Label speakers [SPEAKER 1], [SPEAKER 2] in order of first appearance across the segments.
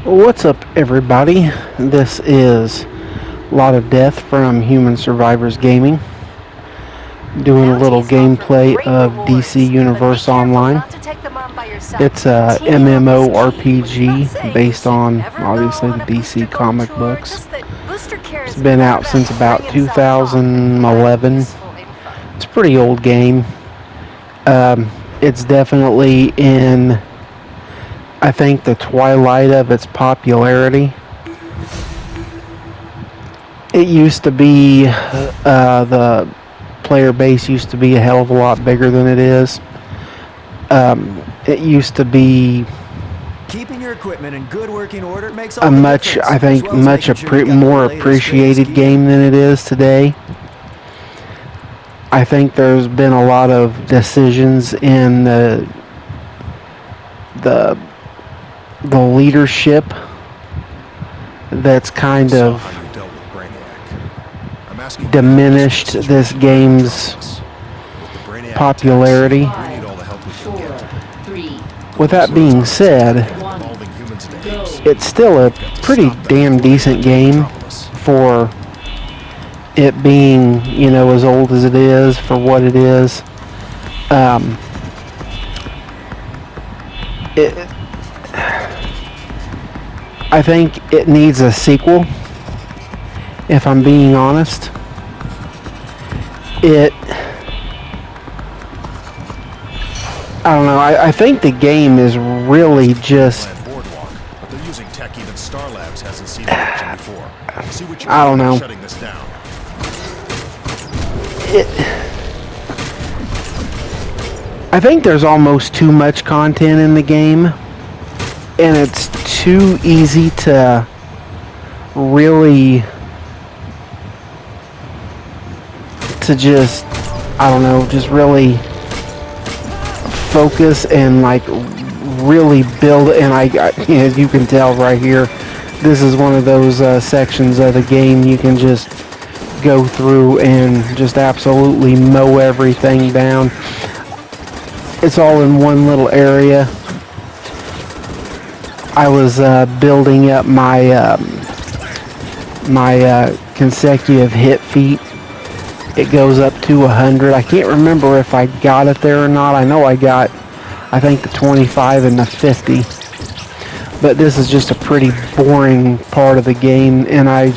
[SPEAKER 1] What's up, everybody? This is Lot of Death from Human Survivors Gaming, doing a little gameplay of DC Universe Online. It's a MMORPG based on, obviously, the DC comic books. It's been out since about 2011. It's a pretty old game. It's definitely in, I think, the twilight of its popularity. It used to be, the player base used to be a hell of a lot bigger than it is. It used to be
[SPEAKER 2] keeping your equipment in good working order makes
[SPEAKER 1] a much, I think, more appreciated game than it is today. I think there's been a lot of decisions in the leadership that's kind of diminished this game's popularity. With that being said, it's still a pretty damn decent game for it being, you know, as old as it is, for what it is. I think it needs a sequel, if I'm being honest. I don't know, I think the game is really just, I don't know. I think there's almost too much content in the game, and it's too easy to really just, I don't know, just really focus and like really build. And as you can tell right here, this is one of those sections of the game you can just go through and just absolutely mow everything down. It's all in one little area. I was building up my consecutive hit feet. It goes up to 100. I can't remember if I got it there or not. I know I got, I think, the 25 and the 50. But this is just a pretty boring part of the game, and I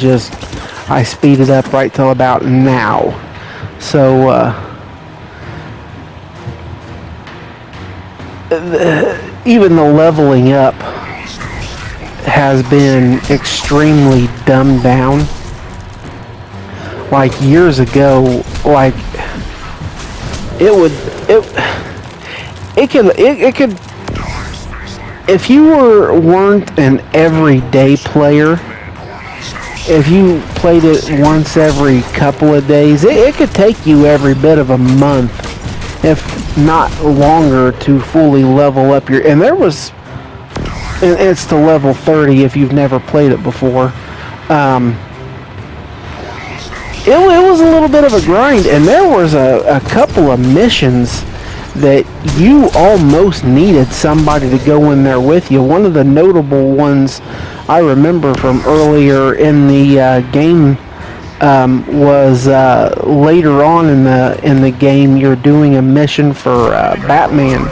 [SPEAKER 1] speed it up right till about now. So even the leveling up has been extremely dumbed down. Like years ago, like it could, if you weren't an everyday player, if you played it once every couple of days, it could take you every bit of a month, if not longer, to fully level up your, and it's to level 30 if you've never played it before. It was a little bit of a grind, and there was a couple of missions that you almost needed somebody to go in there with you. One of the notable ones I remember from earlier in the game was later on in the game. You're doing a mission for Batman,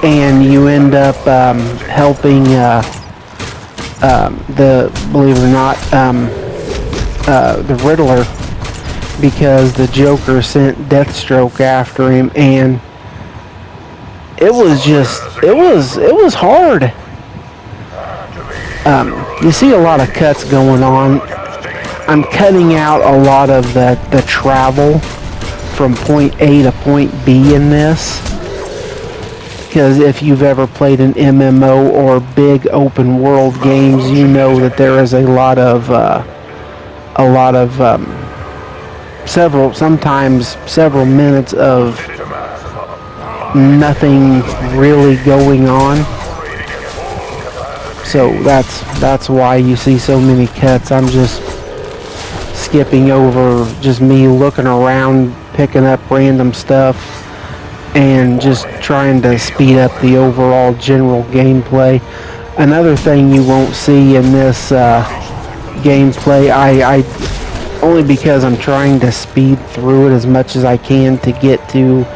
[SPEAKER 1] and you end up helping believe it or not, the Riddler, because the Joker sent Deathstroke after him, and it was hard. You see a lot of cuts going on. I'm cutting out a lot of the travel from point A to point B in this, because if you've ever played an MMO or big open world games, you know that there is a lot of sometimes several minutes of nothing really going on. So that's why you see so many cuts. I'm just skipping over just me looking around, picking up random stuff, and just trying to speed up the overall general gameplay. Another thing you won't see in this gameplay, I only because I'm trying to speed through it as much as I can to get to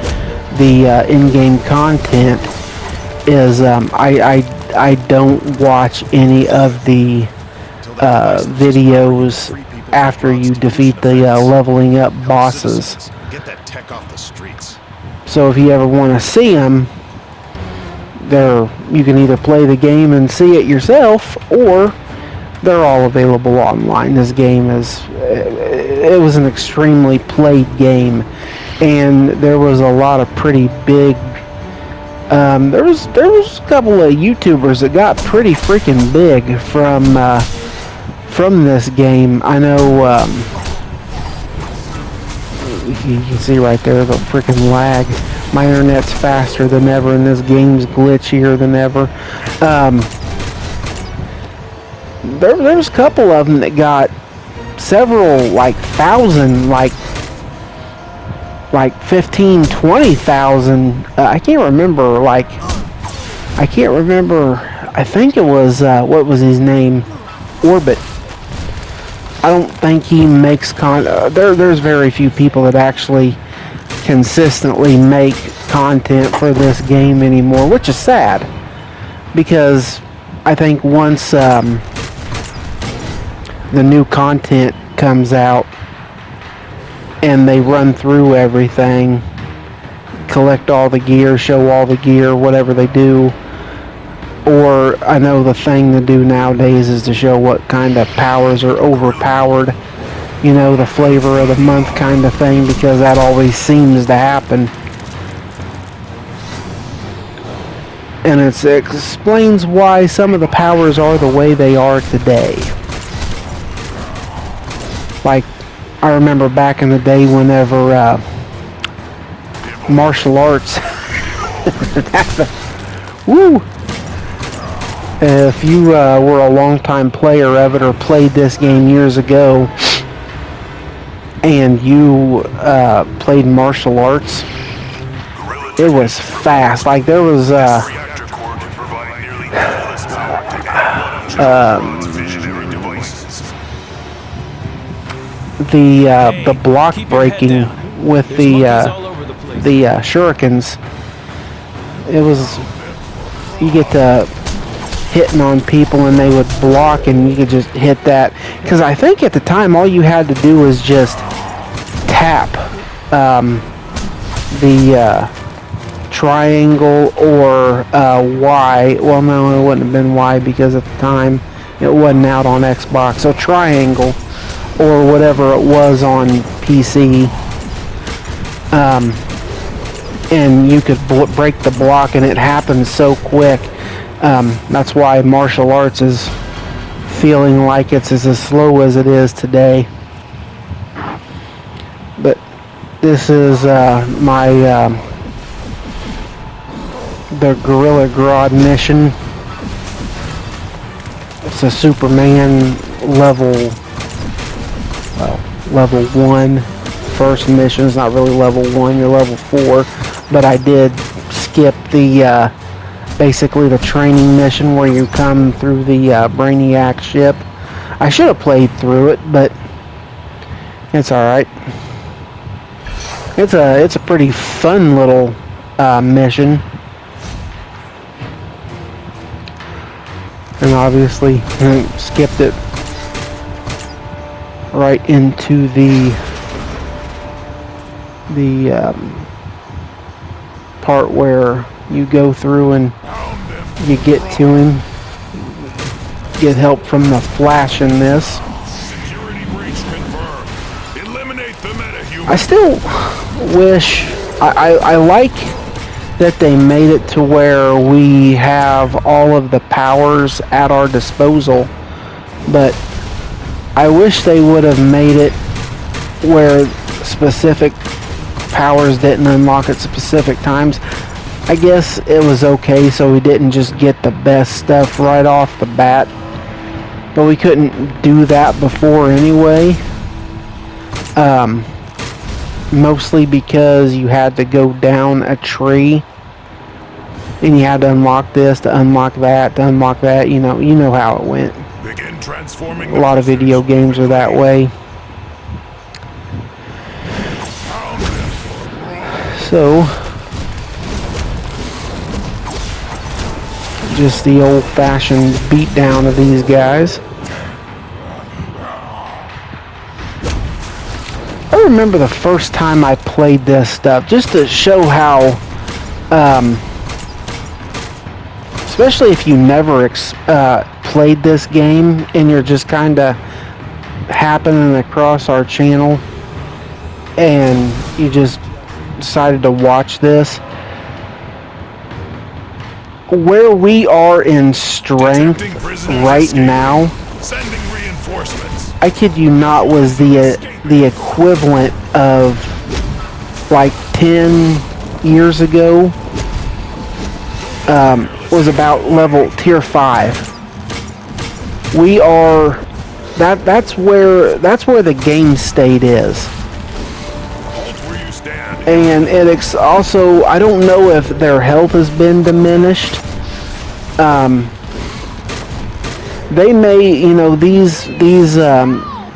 [SPEAKER 1] the in-game content, is I don't watch any of the videos after you defeat the leveling up bosses.
[SPEAKER 3] Get that tech off the streets.
[SPEAKER 1] So if you ever want to see them, you can either play the game and see it yourself, or they're all available online. This game it was an extremely played game, and there was a lot of pretty big. There was a couple of YouTubers that got pretty freaking big from this game. I know. You can see right there the freaking lag. My internet's faster than ever, and this game's glitchier than ever. There's a couple of them that got several, like, thousand, like 15, 20,000. I can't remember. I think it was what was his name? Orbit. I don't think he makes there's very few people that actually consistently make content for this game anymore, which is sad, because I think once the new content comes out and they run through everything, collect all the gear, show all the gear, whatever they do, or I know the thing to do nowadays is to show what kind of powers are overpowered, the flavor of the month kind of thing, because that always seems to happen. And it explains why some of the powers are the way they are today. Like, I remember back in the day whenever martial arts woo! If you were a long-time player of it or played this game years ago and you played martial arts, it was fast. Like, there was the block breaking with the shurikens. It was, you get to hitting on people and they would block and you could just hit that, because I think at the time all you had to do was just tap the triangle or Y. Well, no, it wouldn't have been Y, because at the time it wasn't out on Xbox. So triangle or whatever it was on PC, and you could break the block, and it happened so quick. That's why martial arts is feeling like it's as slow as it is today. But this is the Gorilla Grodd mission. It's a Superman level 1 first mission. It's not really level 1, you're level 4, but I did skip the basically the training mission where you come through the Brainiac ship. I should have played through it, but it's alright. It's a pretty fun little mission. And obviously skipped it right into the part where you go through and you get to him, get help from the Flash in this. I still wish, I like that they made it to where we have all of the powers at our disposal, but I wish they would have made it where specific powers didn't unlock at specific times. I guess it was okay, so we didn't just get the best stuff right off the bat, but we couldn't do that before anyway. Mostly because you had to go down a tree And you had to unlock this, to unlock that, to unlock that. You know how it went.
[SPEAKER 3] Begin transforming.
[SPEAKER 1] A lot of video games are that way. So, just the old-fashioned beatdown of these guys. I remember the first time I played this stuff, just to show how, especially if you never played this game and you're just kind of happening across our channel and you just decided to watch this. Where we are in strength right now,
[SPEAKER 3] Sending reinforcements.
[SPEAKER 1] I kid you not, was the equivalent of like 10 years ago. Was about level tier 5. We are that's where the game state is.
[SPEAKER 3] Halt where you stand.
[SPEAKER 1] And it also, I don't know if their health has been diminished. They may, these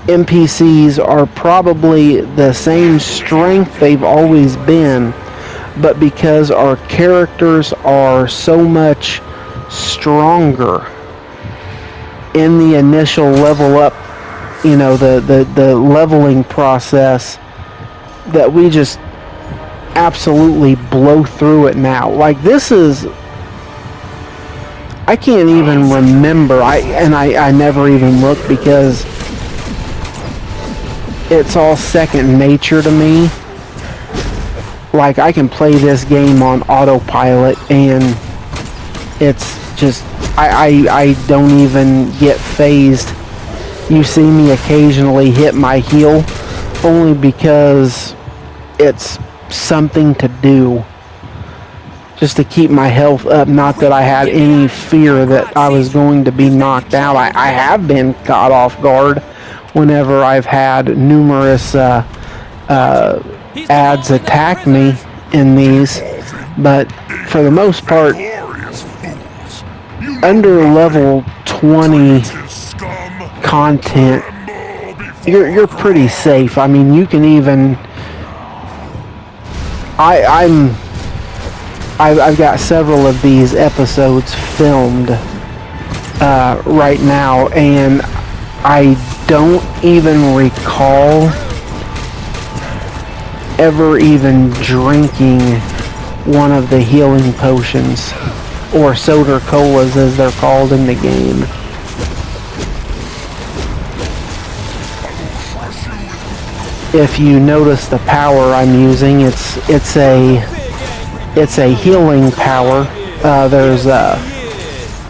[SPEAKER 1] NPCs are probably the same strength they've always been, but because our characters are so much stronger in the initial level up, the leveling process, that we just absolutely blow through it now. Like, this is, I can't even remember. I never even looked because it's all second nature to me. Like, I can play this game on autopilot and it's just, I don't even get phased. You see me occasionally hit my heel only because it's something to do, just to keep my health up. Not that I had any fear that I was going to be knocked out. I have been caught off guard whenever I've had numerous ads attack me in these, but for the most part, under level 20 content, you're pretty safe. I mean, you can even, I've got several of these episodes filmed right now, and I don't even recall ever even drinking one of the healing potions, or soda colas as they're called in the game. If you notice the power I'm using, it's a healing power. There's a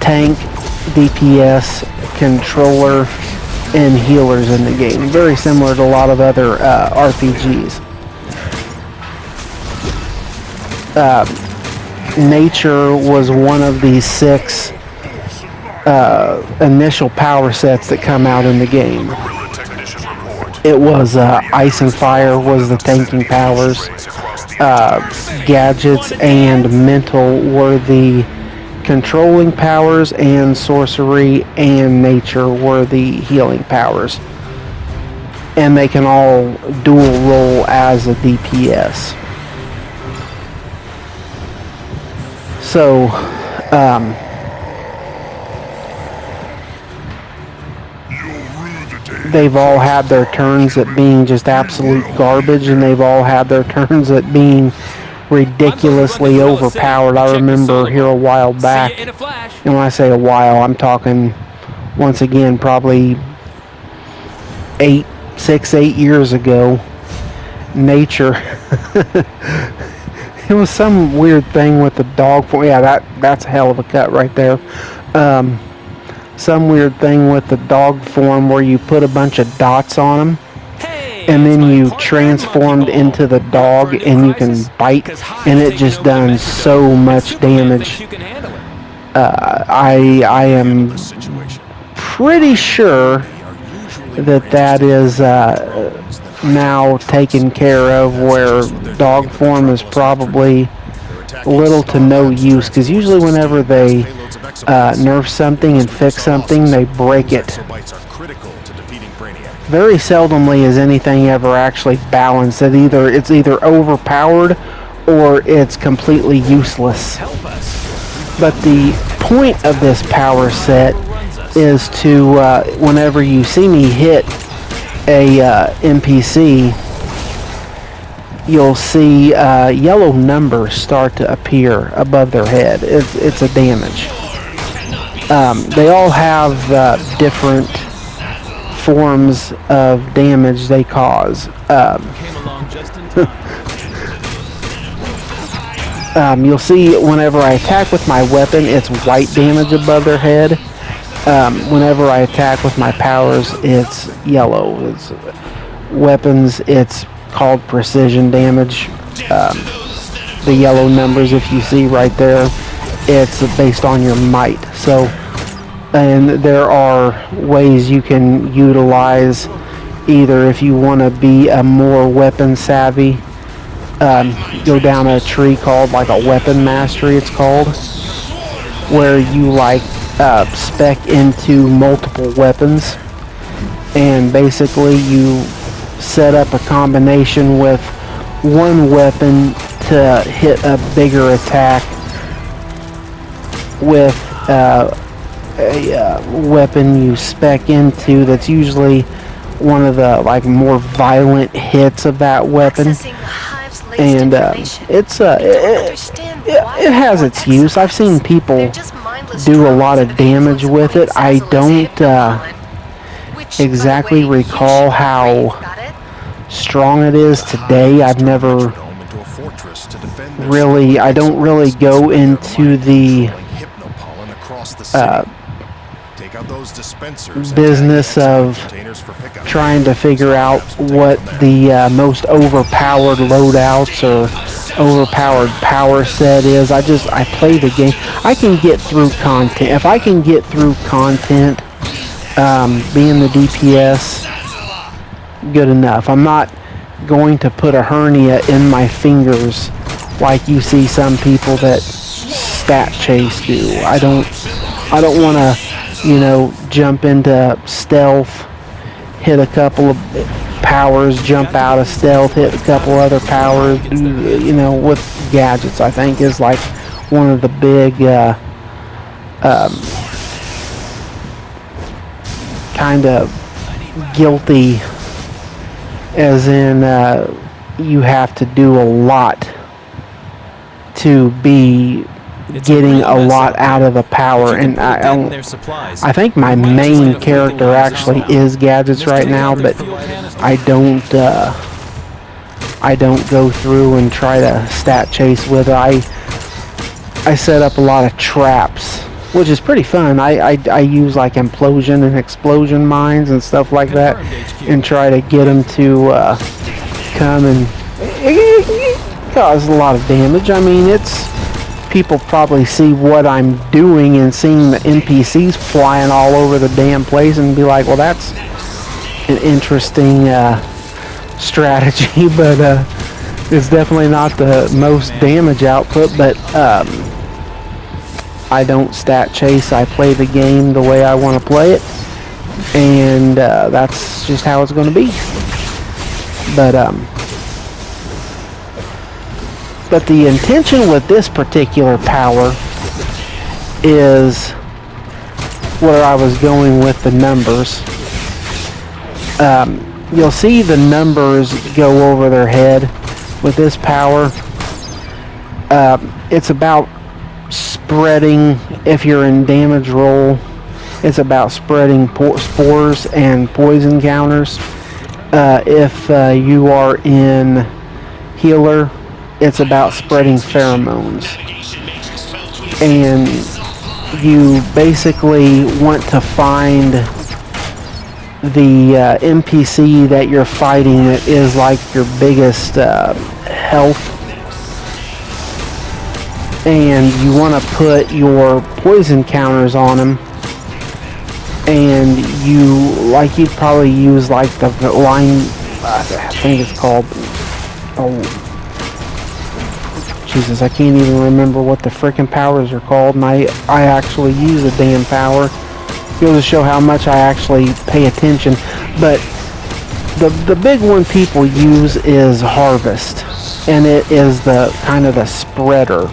[SPEAKER 1] tank, DPS, controller, and healers in the game. Very similar to a lot of other RPGs. Nature was one of the 6 initial power sets that come out in the game. It was ice and fire was the tanking powers. Gadgets and mental were the controlling powers, and sorcery and nature were the healing powers. And they can all dual role as a DPS. So, they've all had their turns at being just absolute garbage, and they've all had their turns at being ridiculously overpowered. I remember here a while back, and when I say a while, I'm talking, once again, probably 6-8 years ago, Nature. It was some weird thing with the dog form. Yeah, that's a hell of a cut right there. Some weird thing with the dog form where you put a bunch of dots on them, and then you transformed into the dog and you can bite, and it just done so much damage. I am pretty sure that is now taken care of, where dog form is probably little to no use, because usually whenever they nerf something and fix something, they break it. Very seldomly is anything ever actually balanced. It's either overpowered or it's completely useless. But the point of this power set is to, whenever you see me hit a NPC, you'll see yellow numbers start to appear above their head. It's a damage. They all have different forms of damage they cause. You'll see whenever I attack with my weapon, it's white damage above their head. Whenever I attack with my powers, it's yellow. It's weapons, it's called precision damage. The yellow numbers, if you see right there, it's based on your might. So, and there are ways you can utilize, either if you want to be a more weapon savvy, go down a tree called like a weapon mastery, it's called, where you like spec into multiple weapons, and basically you set up a combination with one weapon to hit a bigger attack with a weapon you spec into that's usually one of the like more violent hits of that weapon. And it has its use. I've seen people do a lot of damage with it. I don't exactly recall how strong it is today. I don't really go into the business of trying to figure out what the most overpowered loadouts or overpowered power set is. I play the game. I can get through content. If I can get through content, being the DPS, good enough. I'm not going to put a hernia in my fingers like you see some people that stat chase do. I don't want to, jump into stealth, hit a couple of powers, jump out of stealth, hit a couple other powers, with gadgets. I think is like one of the big kind of guilty, as in you have to do a lot to be getting a lot out of the power. And I think my main character actually is gadgets right now, but I don't go through and try to stat chase with it. I set up a lot of traps, which is pretty fun. I use like implosion and explosion mines and stuff like that, and try to get them to come and cause a lot of damage. I mean, people probably see what I'm doing and seeing the NPCs flying all over the damn place and be like, well, that's an interesting strategy, but it's definitely not the most damage output. But I don't stat chase. I play the game the way I want to play it, and that's just how it's going to be. But the intention with this particular power is where I was going with the numbers. You'll see the numbers go over their head with this power. It's about spreading, if you're in damage roll, it's about spreading spores and poison counters. If you are in healer, it's about spreading pheromones. And you basically want to find the NPC that you're fighting that is like your biggest health, and you want to put your poison counters on them, and you'd probably use like the line, I think it's called, Jesus, I can't even remember what the frickin' powers are called, and I actually use a damn power. Goes to show how much I actually pay attention. But the big one people use is Harvest, and it is the kind of the spreader.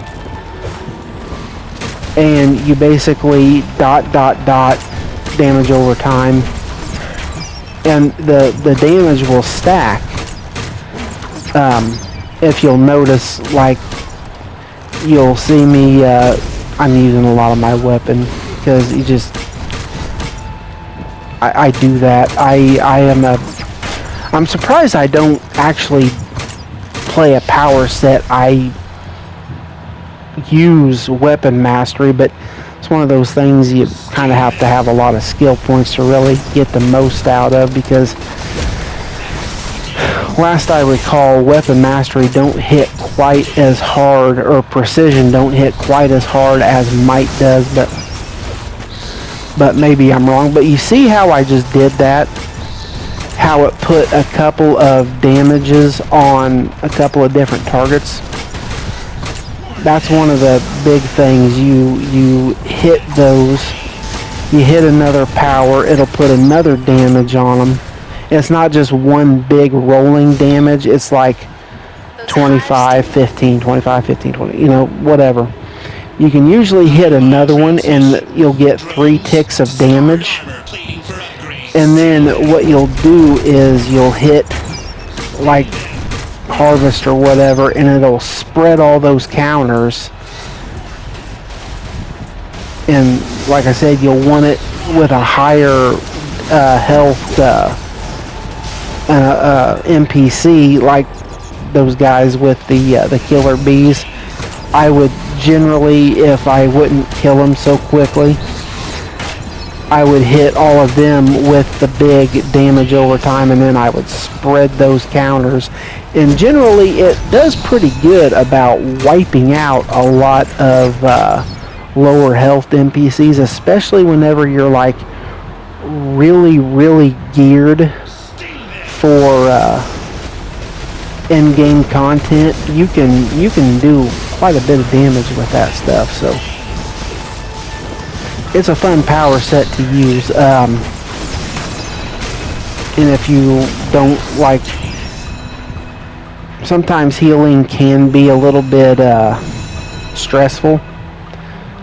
[SPEAKER 1] And you basically dot damage over time, and the damage will stack. If you'll notice, like, you'll see me, I'm using a lot of my weapon, because you just, I do that. I'm surprised I don't actually play a power set. I use weapon mastery, but it's one of those things you kind of have to have a lot of skill points to really get the most out of, because last I recall, weapon mastery don't hit quite as hard, or precision don't hit quite as hard as might does, but maybe I'm wrong. But you see how I just did that? How it put a couple of damages on a couple of different targets? That's one of the big things. You hit those, you hit another power, it'll put another damage on them. It's not just one big rolling damage, it's like 25, 15, 25, 15, 20, you know, whatever. You can usually hit another one and you'll get 3 ticks of damage. And then what you'll do is you'll hit like Harvest or whatever, and it'll spread all those counters. And like I said, you'll want it with a higher health NPC, like those guys with the killer bees. I would generally, if I wouldn't kill them so quickly, I would hit all of them with the big damage over time, and then I would spread those counters. And generally it does pretty good about wiping out a lot of lower health NPCs, especially whenever you're like really geared for in-game content. You can do quite a bit of damage with that stuff, so it's a fun power set to use. And if you don't like, sometimes healing can be a little bit stressful,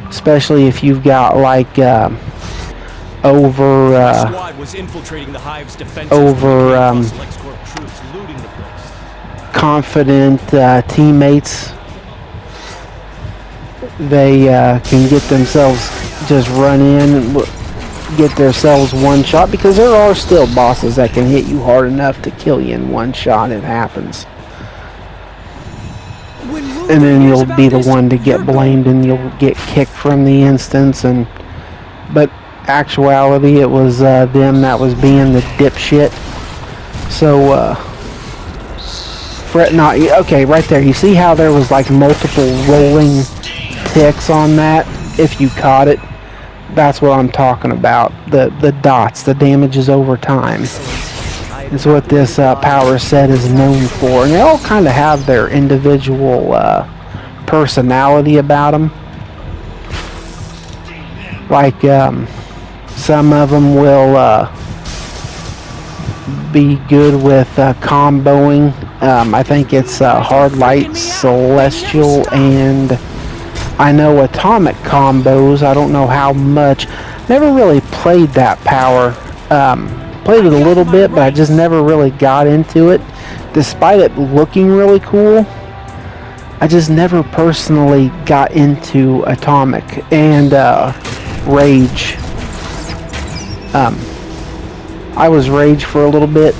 [SPEAKER 1] especially if you've got like confident teammates. They can get themselves just run in and get themselves one shot, because there are still bosses that can hit you hard enough to kill you in one shot. It happens. And then you'll be the one to get blamed and you'll get kicked from the instance. But actuality, it was them that was being the dipshit. So fret not. Okay, right there, you see how there was like multiple rolling ticks on that? If you caught it, that's what I'm talking about. The dots, the damages over time, is what this power set is known for. And they all kind of have their individual personality about them. Like some of them will be good with comboing. I think it's Hard Light, Celestial, and I know Atomic combos. I don't know how much. Never really played that power. Played it a little bit, but I just never really got into it. Despite it looking really cool, I just never personally got into Atomic. And Rage. I was Rage for a little bit.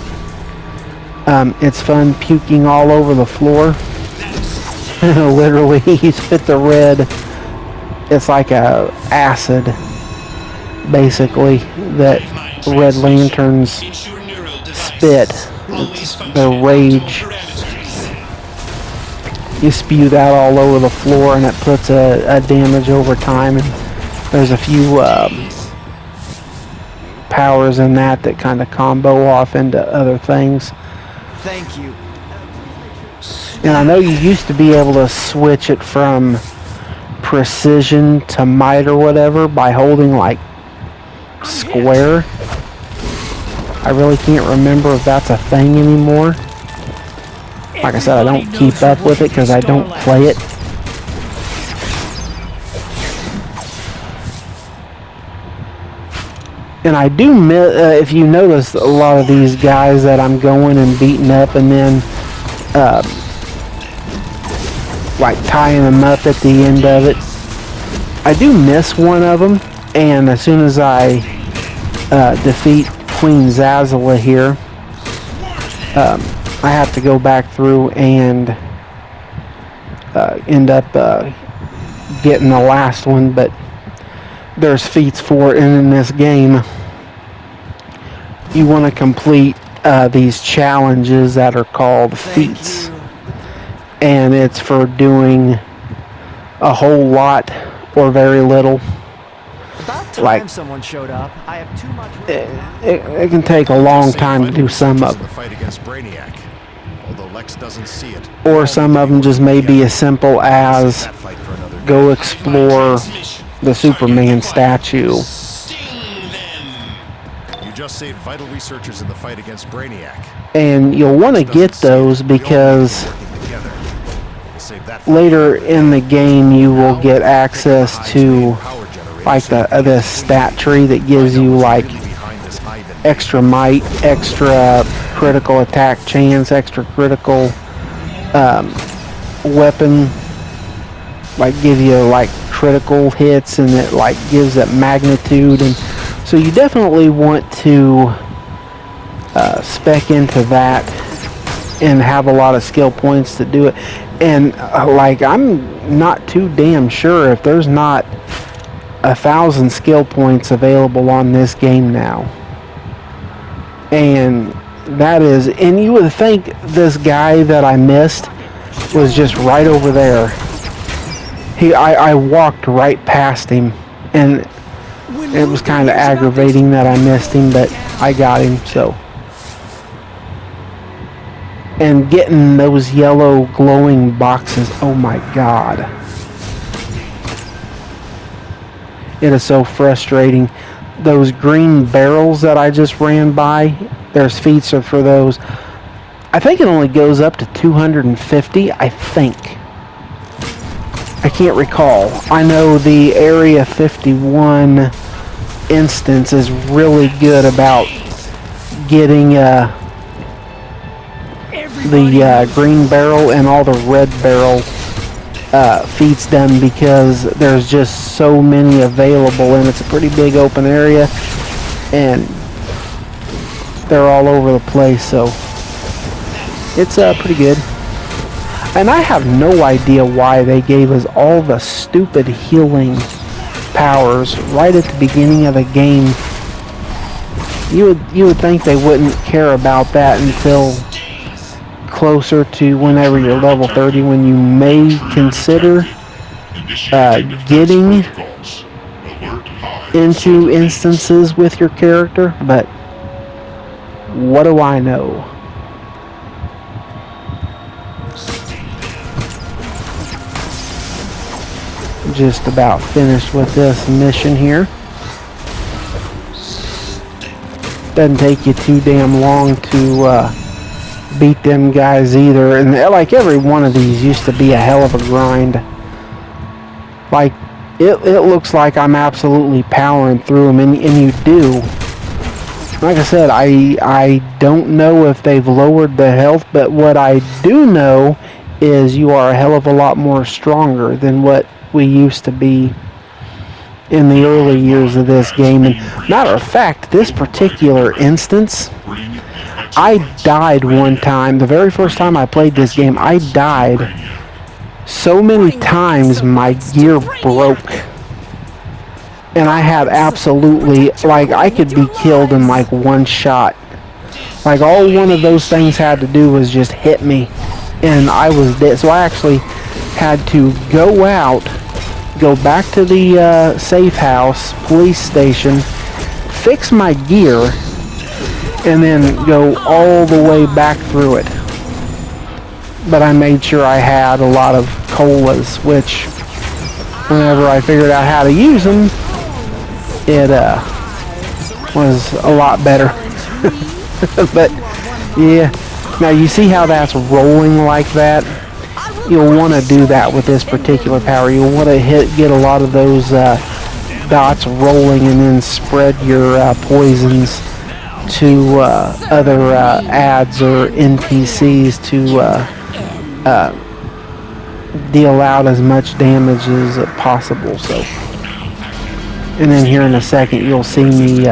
[SPEAKER 1] It's fun puking all over the floor. Literally, you spit the red. It's like a acid, basically, that Red Lanterns spit. It's the Rage. You spew that all over the floor, and it puts a damage over time. And there's a few powers in that kind of combo off into other things.
[SPEAKER 2] Thank you.
[SPEAKER 1] And I know you used to be able to switch it from precision to might or whatever by holding like square. I really can't remember if that's a thing anymore. Like I said, I don't keep up with it because I don't play it. And I do miss, if you notice, a lot of these guys that I'm going and beating up and then like tying them up at the end of it. I do miss one of them, and as soon as I defeat Queen Zazala here, I have to go back through and end up getting the last one, but there's feats for it, and in this game you want to complete these challenges that are called feats, and it's for doing a whole lot or very little.
[SPEAKER 2] About time
[SPEAKER 1] Like
[SPEAKER 2] someone showed up. I have too much.
[SPEAKER 1] it can take a long time to do some of
[SPEAKER 3] the fight against Brainiac, although Lex doesn't see it.
[SPEAKER 1] or some of them just may be as simple as go explore the Superman statue.
[SPEAKER 3] You just saved vital researchers in the fight against Brainiac.
[SPEAKER 1] And you'll want to get those because later in the game you will get access to like the stat tree that gives you like extra might, extra critical attack chance, extra critical weapon, like give you like critical hits, and it like gives it magnitude. And so you definitely want to spec into that and have a lot of skill points to do it. And like I'm not too damn sure if there's not 1,000 skill points available on this game now. And that is, and you would think this guy that I missed was just right over there. I walked right past him, and it was kind of aggravating that I missed him, but I got him. So, and getting those yellow glowing boxes, oh my god, it is so frustrating. Those green barrels that I just ran by, there's feats for those. I think it only goes up to 250, I think. I can't recall. I know the Area 51 instance is really good about getting the green barrel and all the red barrel feats done, because there's just so many available, and it's a pretty big open area and they're all over the place, so it's pretty good. And I have no idea why they gave us all the stupid healing powers right at the beginning of the game. You would think they wouldn't care about that until closer to whenever you're level 30, when you may consider getting into instances with your character, but what do I know? Just about finished with this mission here. Doesn't take you too damn long to beat them guys either, and like every one of these used to be a hell of a grind. Like it looks like I'm absolutely powering through them, and you do. Like I said, I don't know if they've lowered the health, but what I do know is you are a hell of a lot more stronger than what we used to be in the early years of this game. And matter of fact, this particular instance, I died one time. The very first time I played this game, I died so many times my gear broke. And I had absolutely, like, I could be killed in like one shot. Like, all one of those things had to do was just hit me, and I was dead. So I actually had to go out, go back to the safe house, police station, fix my gear, and then go all the way back through it. but I made sure I had a lot of colas, which whenever I figured out how to use them, it was a lot better. But yeah, now you see how that's rolling like that? You'll want to do that with this particular power. You'll want to get a lot of those dots rolling and then spread your poisons to other ads or NPCs to deal out as much damage as possible. So, and then here in a second you'll see me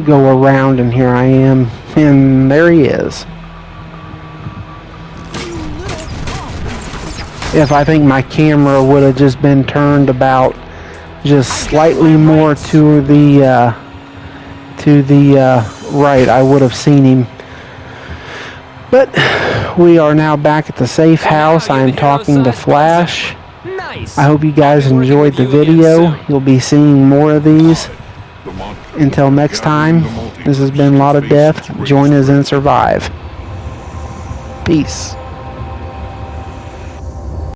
[SPEAKER 1] go around, and here I am, and there he is. If I think my camera would have just been turned about just slightly more to the right, I would have seen him. But we are now back at the safe house. I am talking to Flash. I hope you guys enjoyed the video. You'll be seeing more of these. Until next time, this has been Lot of Death. Join us and survive. Peace.